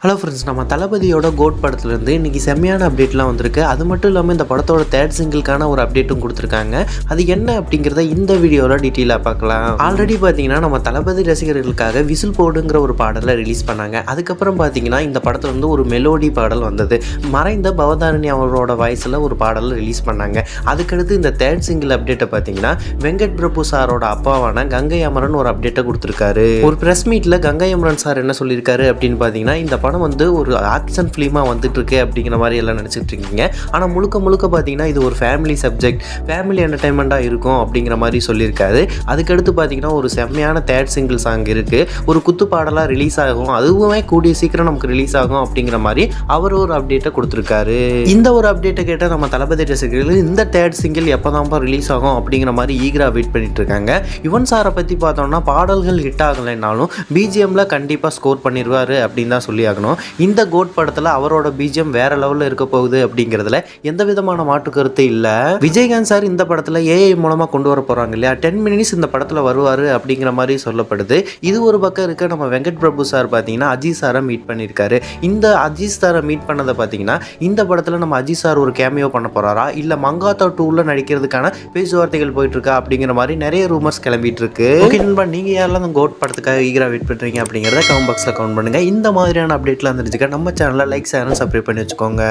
Hello friends, நம்ம தளபதியோட code படத்துலேருந்து இன்றைக்கி செம்மையான அப்டேட்லாம் வந்திருக்கு. அது மட்டும் இல்லாமல் இந்த படத்தோட தேர்ட் சிங்கிள்கான ஒரு அப்டேட்டும் கொடுத்துருக்காங்க. அது என்ன அப்படிங்கிறத இந்த வீடியோவில் டீட்டெயிலாக பார்க்கலாம். ஆல்ரெடி பார்த்தீங்கன்னா நம்ம தளபதி ரசிகர்களுக்காக விசில் போடுங்கிற ஒரு பாடலை ரிலீஸ் பண்ணாங்க. அதுக்கப்புறம் பார்த்தீங்கன்னா இந்த படத்தில் வந்து ஒரு மெலோடி பாடல் வந்தது. மறைந்த பவதாரணி அவரோட வாய்ஸில் ஒரு பாடலை ரிலீஸ் பண்ணாங்க. அதுக்கடுத்து இந்த தேர்ட் சிங்கிள் அப்டேட்டை பார்த்தீங்கன்னா வெங்கட் பிரபு சாரோட அப்பாவான கங்கை அமரன் ஒரு அப்டேட்டை கொடுத்துருக்காரு. ஒரு ப்ரெஸ் மீட்டில் கங்கை அமரன் சார் என்ன சொல்லியிருக்காரு அப்படின்னு பார்த்தீங்கன்னா, இந்த படம் வந்து ஒரு ஆக்ஷன் ஃபிலிமாக வந்துட்டு இருக்கு அப்படிங்கிற மாதிரி எல்லாம் நினச்சிட்டு இருக்கீங்க. ஆனால் முழுக்க பார்த்தீங்கன்னா இது ஒரு ஃபேமிலி சப்ஜெக்ட், ஃபேமிலி என்டர்டைன்மெண்ட்டாக இருக்கும் அப்படிங்கிற மாதிரி சொல்லியிருக்காரு. அதுக்கடுத்து பார்த்தீங்கன்னா ஒரு செம்மையான தேர்ட் சிங்கிள் சாங் இருக்குது. ஒரு குத்து பாடலாக ரிலீஸ் ஆகும், அதுவுமே கூடிய சீக்கிரம் நமக்கு ரிலீஸ் ஆகும் அப்படிங்கிற மாதிரி அவர் ஒரு அப்டேட்டை கொடுத்துருக்காரு. இந்த ஒரு அப்டேட்டை கேட்டால் நம்ம தளபதி ரசிகர்கள் இந்த தேர்ட் சிங்கிள் எப்போ தான் ரிலீஸ் ஆகும் அப்படிங்கிற மாதிரி ஈகராக வெயிட் பண்ணிட்டு இருக்காங்க. யுவன் சாரை பற்றி பார்த்தோம்னா பாடல்கள் ஹிட் ஆகலைன்னாலும் பிஜிஎம்ல கண்டிப்பாக ஸ்கோர் பண்ணிடுவார் அப்படின்னு தான் சொல்லி ஆகணும். இந்த கோட் படத்தில் அவரோட பிஜிஎம் வேற லெவலில் இருக்க போகுது அப்படிங்கிறதுல எந்த விதமான மாற்று கருத்து இல்லை. விஜயகாந்த் சார் இந்த படத்தில் ஏஐ மூலமாக கொண்டு வர போகிறாங்க இல்லையா, 10 மினிட்ஸ் இந்த படத்தில் வருவார் அப்படிங்கிற மாதிரி சொல்லப்படுது. இது ஒரு பக்கம் இருக்க, நம்ம வெங்கட் பிரபு சார் பார்த்தீங்கன்னா அஜித் சாரை மீட் பண்ணியிருக்காரு. இந்த அஜித் சாரை மீட் பண்ணதை பார்த்தீங்கன்னா இந்த படத்தில் நம்ம அஜித் சார் ஒரு கேமியோ பண்ண போகிறாரா இல்லை மங்காத்தா 2ல நடிக்கிறதுக்கான பேச்சுவார்த்தைகள் போயிட்டு இருக்கா அப்படிங்கிற மாதிரி நிறைய ரூமர்ஸ் கிளம்பிட்டு இருக்கு. ஓகே நண்பா, நீங்கள் யாரெல்லாம் அந்த கோட் படத்துக்காக ஈகராக வெயிட் பண்ணுறீங்க அப்படிங்கிறத கமெண்ட் பாக்ஸில் கமெண்ட் பண்ணுங்கள். இந்த மாதிரியான அப்டேட்லாம் தெரிஞ்சுக்க நம்ம சேனலை லைக், ஷேர், சப்ஸ்கிரைப் பண்ணி வச்சுக்கோங்க.